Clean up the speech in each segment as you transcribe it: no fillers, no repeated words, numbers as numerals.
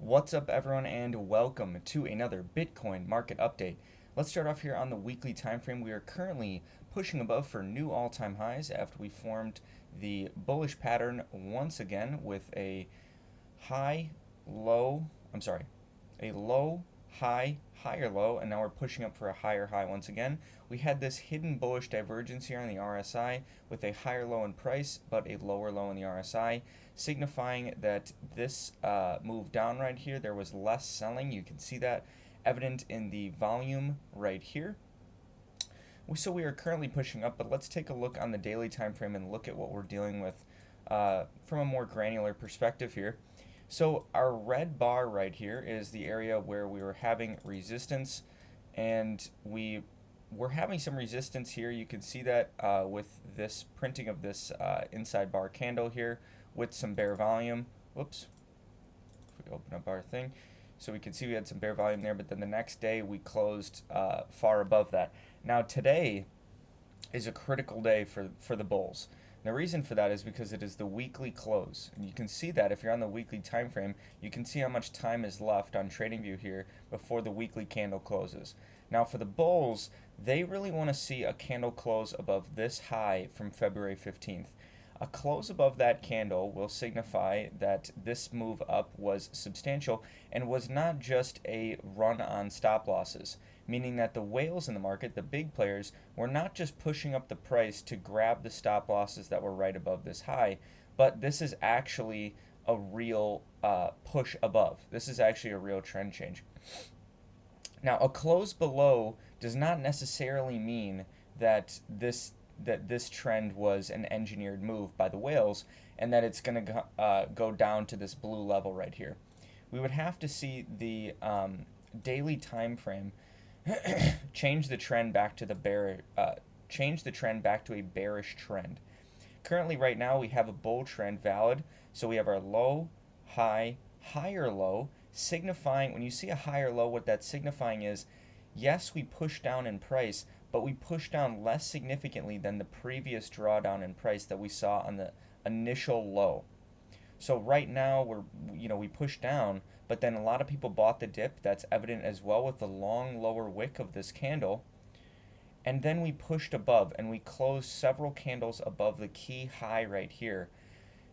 What's up, everyone, and welcome to another Bitcoin market update. Let's start off here on the weekly time frame. We are currently pushing above for new all-time highs after we formed the bullish pattern once again with a high, low, I'm sorry, a low, high, higher low, and now we're pushing up for a higher high once again. We had this hidden bullish divergence here on the RSI with a higher low in price but a lower low in the RSI, signifying that this move down right here, there was less selling. You can see that evident in the volume right here. So we are currently pushing up, but let's take a look on the daily time frame and look at what we're dealing with from a more granular perspective here. So our red bar right here is the area where we were having resistance, and we were having some resistance here. You can see that with this printing of this inside bar candle here with some bear volume. Whoops, if we open up our thing. So we can see we had some bear volume there, but then the next day we closed far above that. Now today is a critical day for the bulls. And the reason for that is because it is the weekly close. And you can see that if you're on the weekly time frame, you can see how much time is left on TradingView here before the weekly candle closes. Now for the bulls, they really want to see a candle close above this high from February 15th. A close above that candle will signify that this move up was substantial and was not just a run on stop losses, meaning that the whales in the market, the big players, were not just pushing up the price to grab the stop losses that were right above this high, but this is actually a real push above. This is actually a real trend change. Now, a close below does not necessarily mean that this trend was an engineered move by the whales and that it's going to go down to this blue level right here. We would have to see the daily time frame change the trend back to a bearish trend. Currently, right now, we have a bull trend valid. So we have our low, high, higher low, signifying, when you see a higher low, what that's signifying is, yes, we push down in price, but we push down less significantly than the previous drawdown in price that we saw on the initial low. So right now we push down, but then a lot of people bought the dip. That's evident as well with the long lower wick of this candle. And then we pushed above and we closed several candles above the key high right here.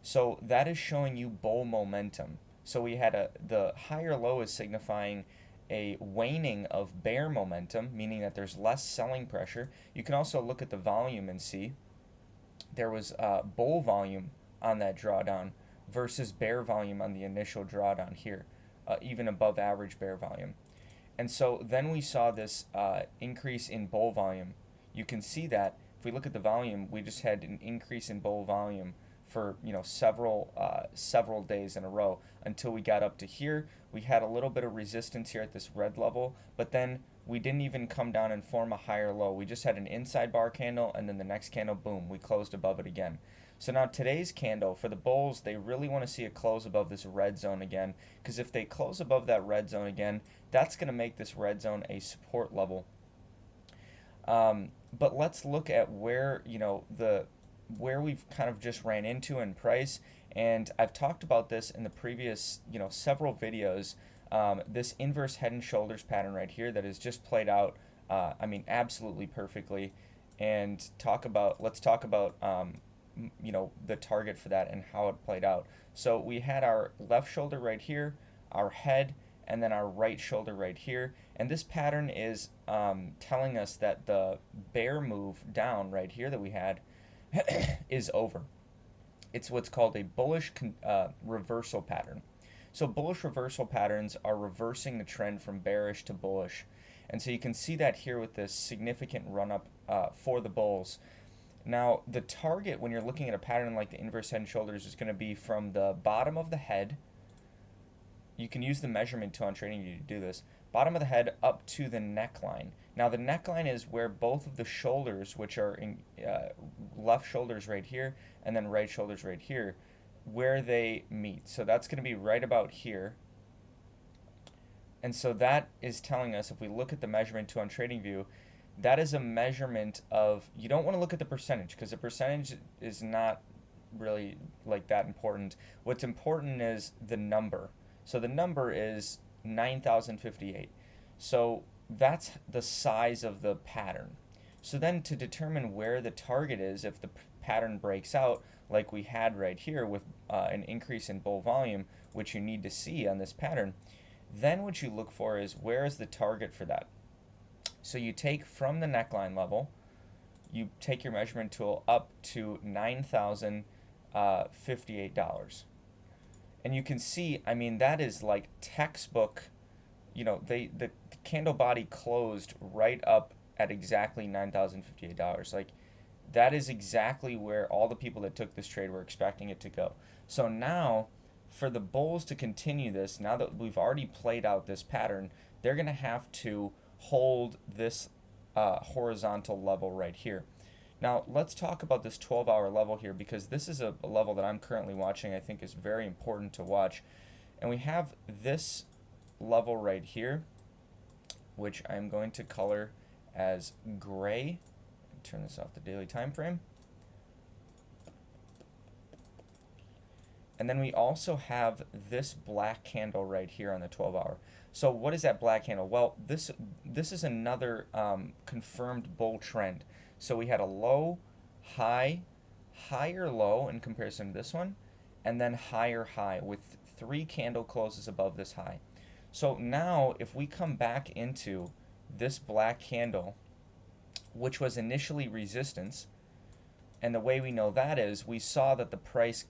So that is showing you bull momentum. So we had the higher low is signifying a waning of bear momentum, meaning that there's less selling pressure. You can also look at the volume and see there was bull volume on that drawdown versus bear volume on the initial drawdown here, even above average bear volume. And so then we saw this increase in bull volume. You can see that if we look at the volume, we just had an increase in bull volume for several days in a row until we got up to here. We had a little bit of resistance here at this red level, but then we didn't even come down and form a higher low. We just had an inside bar candle, and then the next candle, boom, we closed above it again. So now today's candle for the bulls, they really want to see a close above this red zone again, because if they close above that red zone again, that's going to make this red zone a support level. But let's look at where where we've kind of just ran into in price, and I've talked about this in the previous several videos. This inverse head and shoulders pattern right here that has just played out, absolutely perfectly. And let's talk about the target for that and how it played out. So we had our left shoulder right here, our head, and then our right shoulder right here. And this pattern is telling us that the bear move down right here that we had is over. It's what's called a bullish reversal pattern. So bullish reversal patterns are reversing the trend from bearish to bullish. And so you can see that here with this significant run up for the bulls. Now, the target when you're looking at a pattern like the inverse head and shoulders is going to be from the bottom of the head. You can use the measurement tool on TradingView to do this. Bottom of the head up to the neckline. Now the neckline is where both of the shoulders, which are in left shoulders right here and then right shoulders right here, where they meet. So that's going to be right about here. And so that is telling us, if we look at the measurement tool on TradingView, that is a measurement of, you don't want to look at the percentage because the percentage is not really like that important. What's important is the number. So the number is 9,058. So that's the size of the pattern. So then to determine where the target is, if the pattern breaks out, like we had right here with an increase in bull volume, which you need to see on this pattern, then what you look for is where is the target for that. So you take from the neckline level, you take your measurement tool up to $9,058. And you can see, I mean, that is like textbook, the candle body closed right up at exactly $9,058. Like, that is exactly where all the people that took this trade were expecting it to go. So now, for the bulls to continue this, now that we've already played out this pattern, they're going to have to hold this horizontal level right here. Now, let's talk about this 12-hour level here, because this is a level that I'm currently watching. I think is very important to watch. And we have this level right here, which I'm going to color as gray. Turn this off the daily time frame. And then we also have this black candle right here on the 12-hour. So what is that black candle? Well, this is another confirmed bull trend. So we had a low, high, higher low in comparison to this one, and then higher high with 3 candle closes above this high. So now if we come back into this black candle, which was initially resistance, and the way we know that is we saw that the price,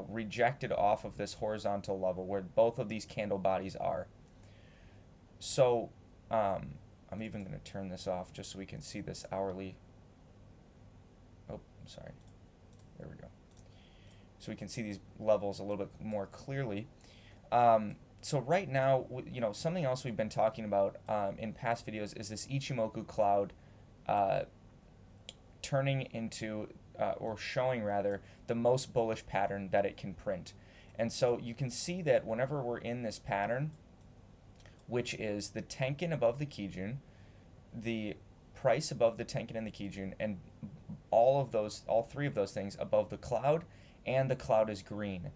rejected off of this horizontal level where both of these candle bodies are. So I'm even going to turn this off just so we can see this hourly. Oh, I'm sorry. There we go. So we can see these levels a little bit more clearly. So right now, something else we've been talking about in past videos is this Ichimoku Cloud turning into, or showing rather, the most bullish pattern that it can print. And so you can see that whenever we're in this pattern, which is the Tenkin above the Kijun, the price above the Tenkin and the Kijun, and all 3 of those things above the cloud, and the cloud is green.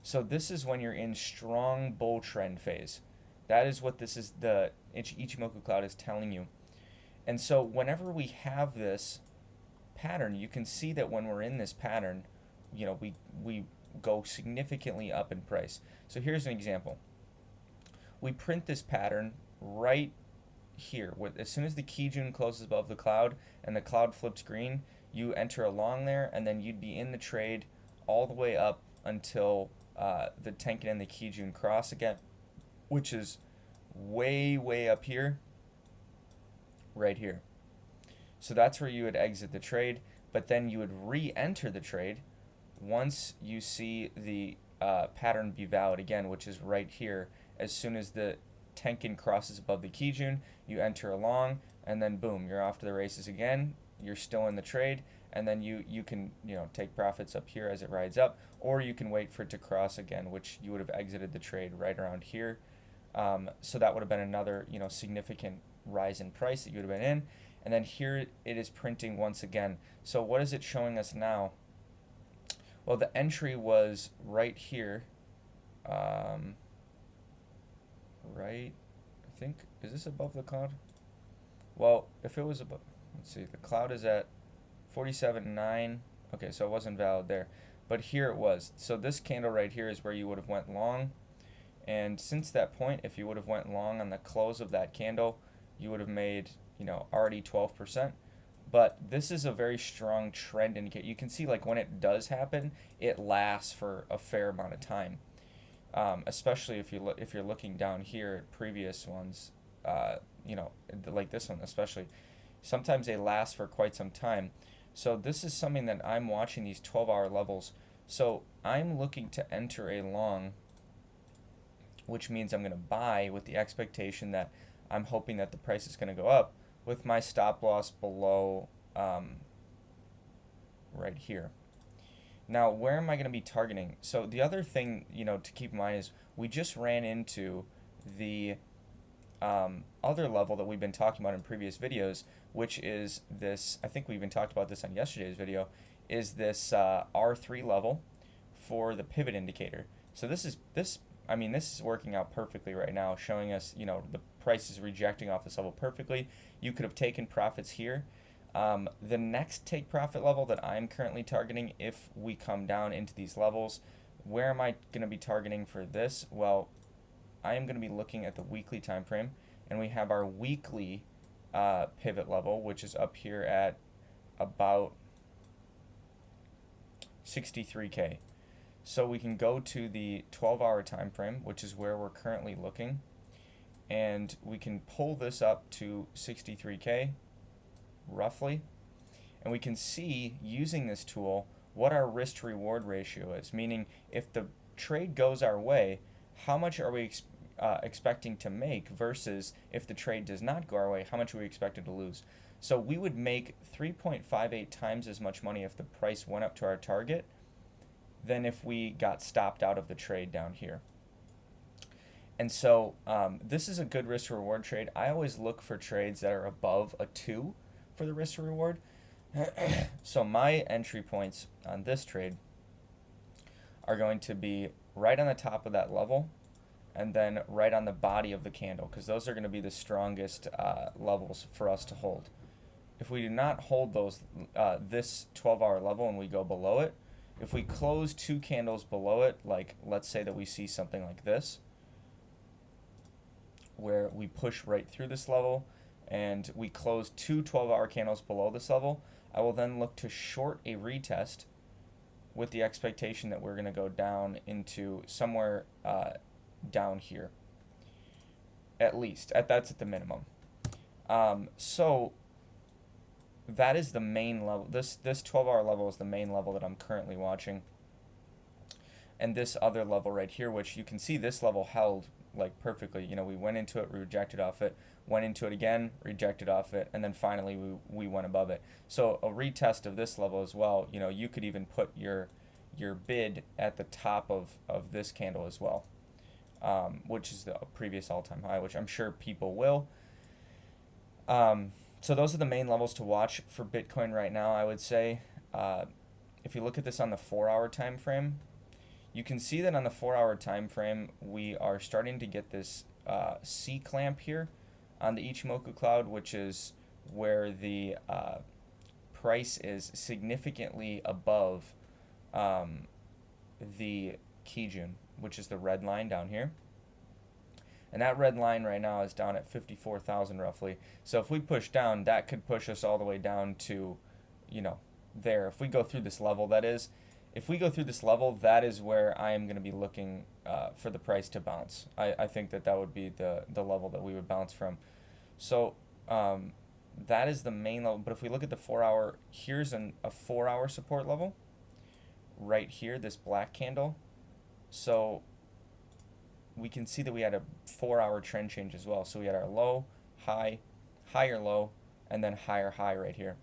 So this is when you're in strong bull trend phase. That is what this is, the Ichimoku Cloud is telling you. And so whenever we have this pattern, you can see that when we're in this pattern, we go significantly up in price. So here's an example. We print this pattern right here. As soon as the Kijun closes above the cloud and the cloud flips green, you enter along there, and then you'd be in the trade all the way up until the Tenkin and the Kijun cross again, which is way, way up here, right here. So that's where you would exit the trade, but then you would re-enter the trade once you see the pattern be valid again, which is right here. As soon as the Tenkin crosses above the Kijun, you enter along, and then boom, you're off to the races again. You're still in the trade, and then you can take profits up here as it rides up, or you can wait for it to cross again, which you would have exited the trade right around here. So that would have been another significant rise in price that you would have been in. And then here it is printing once again. So what is it showing us now? Well, the entry was right here. Right, I think, is this above the cloud? Well, if it was above, let's see, the cloud is at 47.9. Okay, so it wasn't valid there, but here it was. So this candle right here is where you would have went long, and since that point, if you would have went long on the close of that candle, you would have made already 12%. But this is a very strong trend indicator. You can see, like, when it does happen, it lasts for a fair amount of time. Especially if you're looking down here at previous ones, like this one especially, sometimes they last for quite some time. So this is something that I'm watching, these 12-hour levels. So I'm looking to enter a long, which means I'm going to buy with the expectation that I'm hoping that the price is going to go up, with my stop loss below right here. Now, where am I going to be targeting? So the other thing, to keep in mind is we just ran into the other level that we've been talking about in previous videos, which is this, I think we even talked about this on yesterday's video, is this R3 level for the pivot indicator. So this I mean, this is working out perfectly right now, showing us, the price is rejecting off this level perfectly. You could have taken profits here. The next take profit level that I'm currently targeting, if we come down into these levels, where am I going to be targeting for this? Well, I am going to be looking at the weekly time frame, and we have our weekly pivot level, which is up here at about 63K. So we can go to the 12-hour time frame, which is where we're currently looking, and we can pull this up to 63K roughly, and we can see using this tool what our risk to reward ratio is, meaning if the trade goes our way, how much are we expecting to make versus if the trade does not go our way, how much are we expected to lose. So we would make 3.58 times as much money if the price went up to our target than if we got stopped out of the trade down here. And so this is a good risk to reward trade. I always look for trades that are above a 2 for the risk to reward. So my entry points on this trade are going to be right on the top of that level and then right on the body of the candle, because those are going to be the strongest levels for us to hold. If we do not hold those this 12-hour level and we go below it, if we close 2 candles below it, like let's say that we see something like this, where we push right through this level and we close 2 12-hour candles below this level, I will then look to short a retest with the expectation that we're going to go down into somewhere down here, at least. That's at the minimum. So that is the main level. This 12-hour level is the main level that I'm currently watching. And this other level right here, which you can see this level held like perfectly. We went into it, rejected off it, went into it again, rejected off it, and then finally we went above it. So a retest of this level as well, you could even put your bid at the top of this candle as well, which is the previous all-time high, which I'm sure people will. So those are the main levels to watch for Bitcoin right now, I would say. If you look at this on the 4-hour time frame, you can see that on the 4-hour time frame, we are starting to get this C clamp here on the Ichimoku Cloud, which is where the price is significantly above the Kijun, which is the red line down here. And that red line right now is down at 54,000 roughly. So if we push down, that could push us all the way down to, there. If we go through this level, that is. If we go through this level, that is where I am going to be looking for the price to bounce. I think that would be the level that we would bounce from. So that is the main level. But if we look at the 4-hour, here's a 4-hour support level. Right here, this black candle. So we can see that we had a 4-hour trend change as well. So we had our low, high, higher low, and then higher high right here.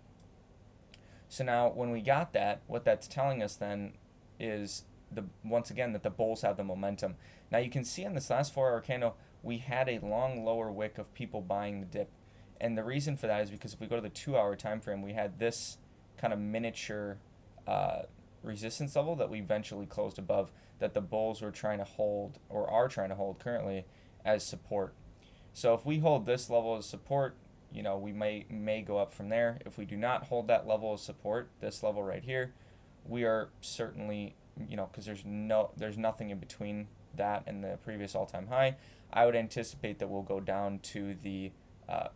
So now when we got that, what that's telling us then is once again that the bulls have the momentum. Now you can see on this last 4-hour candle, we had a long lower wick of people buying the dip. And the reason for that is because if we go to the 2-hour time frame, we had this kind of miniature resistance level that we eventually closed above, that the bulls were trying to hold, or are trying to hold currently, as support. So if we hold this level as support, we may go up from there. If we do not hold that level of support, this level right here, we are certainly, because there's nothing in between that and the previous all-time high, I would anticipate that we'll go down to the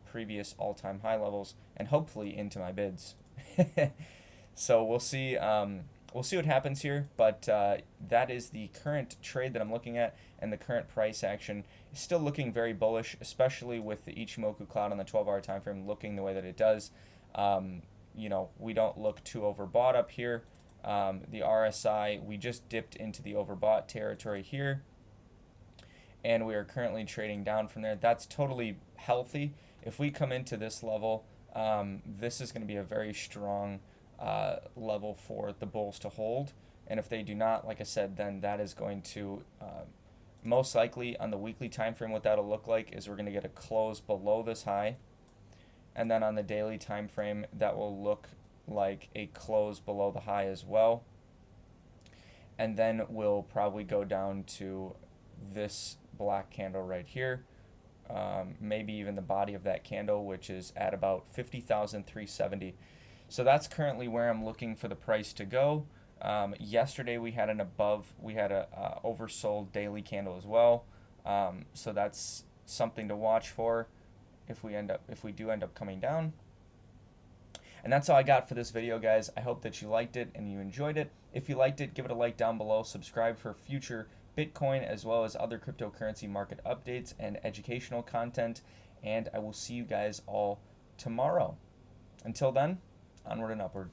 previous all-time high levels and hopefully into my bids. So we'll see. We'll see what happens here, but that is the current trade that I'm looking at, and the current price action is still looking very bullish, especially with the Ichimoku Cloud on the 12-hour time frame looking the way that it does. We don't look too overbought up here. The RSI, we just dipped into the overbought territory here, and we are currently trading down from there. That's totally healthy. If we come into this level, this is going to be a very strong level for the bulls to hold, and if they do not, like I said, then that is going to most likely on the weekly time frame, what that'll look like is we're going to get a close below this high, and then on the daily time frame that will look like a close below the high as well, and then we'll probably go down to this black candle right here, maybe even the body of that candle, which is at about 50,370. So that's currently where I'm looking for the price to go. Yesterday we had a oversold daily candle as well. So that's something to watch for if we do end up coming down. And that's all I got for this video, guys. I hope that you liked it and you enjoyed it. If you liked it, give it a like down below. Subscribe for future Bitcoin as well as other cryptocurrency market updates and educational content. And I will see you guys all tomorrow. Until then, onward and upward.